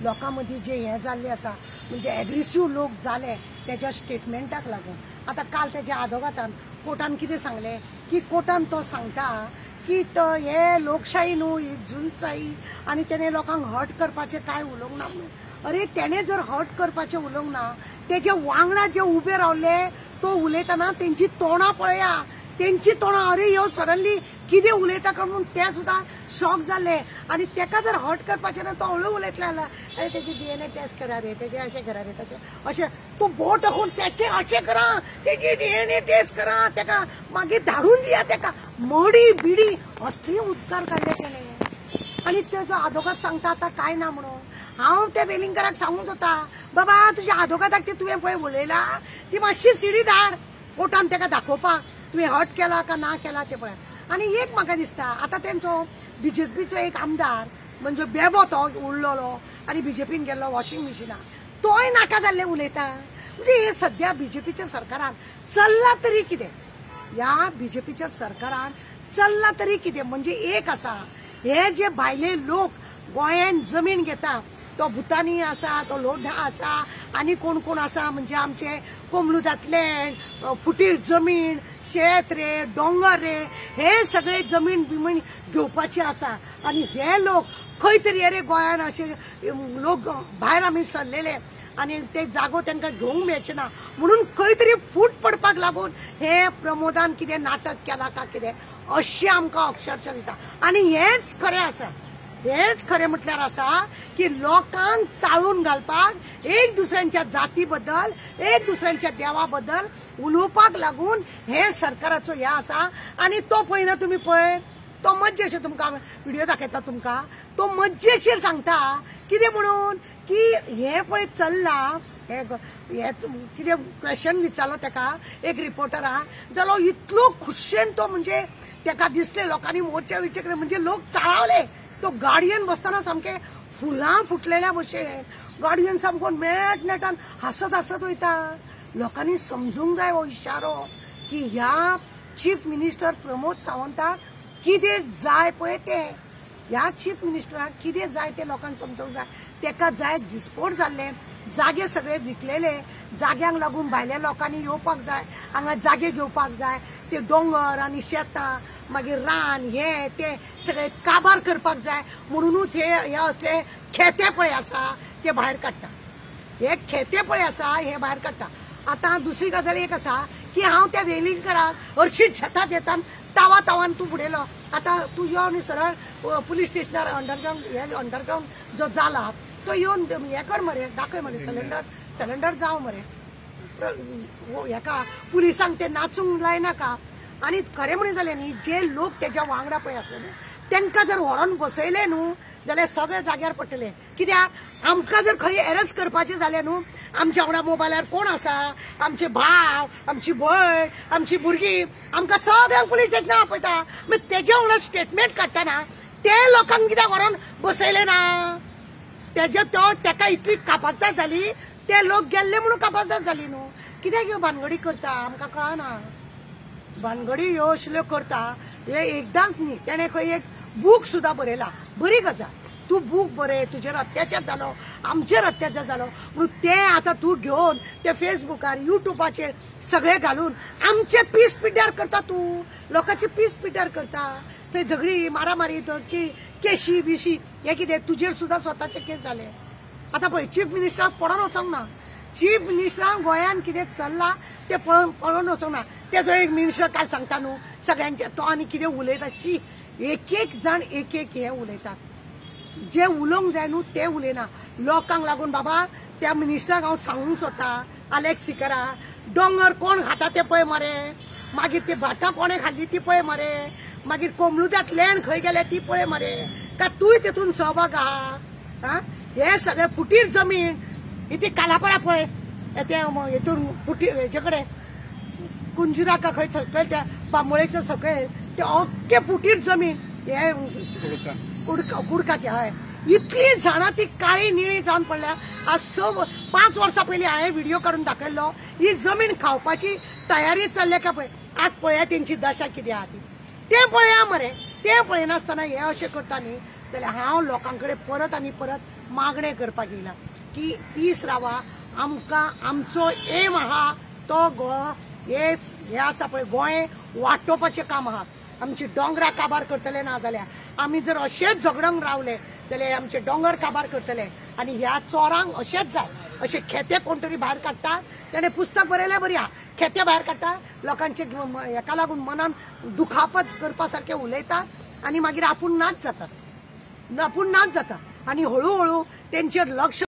लोकां मदीं जे हे जाल्ले आसा म्हणजे एग्रेसिव्ह लोक जाले त्याच्या स्टेटमेंटाक लागून आता काल त्याच्या आदोगातान कोर्टान कितें सांगले की कोर्टान तो सांगता की तो हे लोकशाही न्हू ही झुंडशाही आनी तेणे लोकांक हर्ट करपाचें कांय उलोवंक ना म्हणून अरे तेणे जर हर्ट करपाचें उलोवंक ना तेजे वांगडा जे उबे रावले तो उलयतना तेंची तोंडां पळया तेंची तोंडां अरे ह्यो सडनली कितें उलयता काय म्हणून ते सुद्दां शॉक जाले आनी तेका जर हर्ट करपाचें ना तो हळू उलयतले अरे तेजी DNA टेस्ट करा रे तेजे अशें करा रे तशें अशें तूं बोट दाखोवन तेचें अशें करा तेजी DNA टेस्ट करा तेका मागीर धाडून दिया तेका मडी बिडी असले उद्गार काडले तेणे आनी तेजो आदोगाद सांगता आतां काय ना म्हणून हांव त्या वेलिंगकाराक सांगूंक सोदता बाबा तुज्या आदोगादाक ते तुवें पळय उलयला ती मातशी सिडी धाड कोर्टान तेका दाखोवपाक तुवें हर्ट केला का ना केला ते पळय आनी एक म्हाका दिसता आतां तेंचो बीजेपीचो एक आमदार म्हणजे बेबो तो उरलोलो आनी बीजेपीन गेल्लो वॉशिंग मशिनाक तोय नाका जाल्ले उलयता म्हणजे हे सध्या बीजेपीच्या सरकारान चल्ला तरी कितें ह्या बीजेपीच्या सरकारान चल्ला तरी कितें म्हणजे एक आसा हे जे भायले लोक गोंयान जमीन घेता तो भुतानी आसा तो लोढा आसा आनी कोण कोण आसा म्हणजे आमचे कोमलुदांतले फुटीर जमीन शेत रे डोंगर रे हे सगळे जमीन बिमीन घेवपाचे आसा आनी हे लोक खंय तरी अरे गोंयान अशे लोक भायर आमी सरलेले आनी ते जागो तांकां घेवंक मेळचे ना म्हणून खंय तरी फूट पडपाक लागून हे प्रमोदान कितें नाटक केला का कितें अशें आमकां अक्षरशः दिता आनी हेच खरें आसा हेच खरें म्हटल्यार आसा की लोकांक चाळून घालपाक एक दुसऱ्यांच्या जाती बद्दल एक दुसऱ्यांच्या देवा बद्दल उलोवपाक लागून हे सरकाराचो हे आसा आनी तो पळयना तुमी पळय तो मज्जेशेर तुमकां व्हिडिओ दाखयता तुमकां तो मज्जेशेर सांगता कितें म्हणून की हे पळय चल्ला हे कितें क्वेश्चन विचारलो तेका एक रिपोर्टरा जालो इतलो खुशेन तो म्हणजे तेका दिसले लोकांनी मोर्चा विचारले म्हणजे लोक चाळावले तो गाडयेन बसताना सामके फुलां फुटलेल्या भशेन गाडयेन सामको नेट नेटान हसत हसत वयता लोकांनी समजूंक जाय हो इशारो की ह्या चीफ मिनिस्टर प्रमोद सावंताक कितें जाय पळय ते ह्या चीफ मिनिस्टराक कितें जाय ते लोकांक समजूंक जाय तेका जाय डिस्पोट जाल्ले जागे सगळे विकलेले जाग्यांक लागून भायल्या लोकांनी येवपाक जाय हांगा जागे घेवपाक जाय ते डोंगर आनी शेतां मागीर रान हे ते सगळे काबार करपाक जाय म्हणूनच हे असले खेते पळय आसा ते भायर काडटा हे खेते पळय आसा हे भायर काडटा आतां दुसरी गजाल एक आसा की हांव त्या वेलिंगकाराक हरशीं शेतांत येता तावा तावान तूं फुडयलो आतां तूं यो आनी सरळ पुलीस स्टेशनार अंडरग्राउंड जो जाला तो येवन हे कर मरे दाखय मरे सिलेंडर जावं मरे हेका पुलिसांक ते नाचूंक लायनाका आनी खरें म्हणून जालें न्ही जे लोक तेज्या वांगडा पळय आसले न्हू तांकां जर व्हरोन बसयले न्हू जाल्यार सगळे जाग्यार पडटले कित्याक आमकां जर खंय एरेस्ट करपाचें जालें न्हू आमच्या वांगडा मोबायलार कोण आसा आमचे भाव आमची भयण आमची भुरगीं आमकां सगळ्यांक पुलीस स्टेशनार आपयता मागीर तेज्या वांगडा स्टेटमेंट काडटना ते लोकांक कित्याक व्हरोन बसयले ना तेका इतली कापासदार जाली ते लोक गेल्ले म्हणून कापासदार जाली न्हू कित्याक ह्यो भानगडी करता आमकां कळना भानगडी ह्यो असल्यो करता हे एकदांच न्ही तेणें खंय एक बूक सुद्दां बरयला बरी गजाल तूं बूक बरय तुजेर अत्याचार जालो आमचेर अत्याचार जालो म्हणून ते आतां तूं घेवन ते फेसबुकार युट्यूबाचेर सगळे घालून आमचे पीस पिड्ड्यार करता तूं लोकांची पीस पिड्ड्यार करता थंय झगडी मारामारी की केशी बिशी हे कितें तुजेर सुद्दां स्वताचे केस जाले आतां पळय चीफ मिनिस्टराक पळोवन वचोंक ना चीफ मिनिस्टराक गोंयान कितें चल्लां ते पळोवन वचोंक ना तेजो एक मिनिस्टर काल सांगता न्हू सगळ्यांचे तो आनी कितें उलयता शी एक एक जाण एक एक हे उलयतात जे उलोवंक जाय न्हू ते उलयना लोकांक लागून बाबा त्या मिनिस्टराक हांव सांगूंक सोदता अलेक्स सिकरा डोंगर कोण खाता ते पळय मरे मागीर ती भाटां कोणे खाल्ली ती पळय मरे मागीर कोमलुदांत लँड खंय गेले ती पळय मरे का तूंय तेतून सहभाग आहा हे सगळे फुटीर जमीन इथे कालापरा पळय ते हेतून फुटीर हेचे कडेन कुंजुरा का खंय सकयल त्या बांबोळेच्या सकयल ते अख्खे फुटीर जमीन हे कुडकात हय इतली जाणां ती काळी निळी जावन पडल्या आज 5 वर्सां पयलीं हांवें व्हिडिओ काडून दाखयल्लो ही जमीन खावपाची तयारी चल्ल्या काय पळय आज पळया तेंची दशा कितें आहा ती ते पळया मरे ते पळयनासतना हे अशें करता न्ही जाल्यार हांव लोकां कडेन परत आनी परत मागणे करपाक येयला की पीस रावा आमकां आमचो एम आहा तो हे आसा पळय गोंय वांटोवपाचें काम आहा आमची दोंगरां काबार करतले ना जाल्यार आमी जर अशेंच झगडूंक रावले जाल्यार आमचे दोंगर काबार करतले आनी ह्या चोरांक अशेंच जाय अशे खेते कोण तरी भायर काडटा तेणे पुस्तक बरयलें बरी आहा खेते भायर काडटा लोकांचे हेका लागून मनान दुखापत करपा सारखे उलयतात आनी मागीर आपूण नाच जाता आनी हळू हळू तेंचेर लक्ष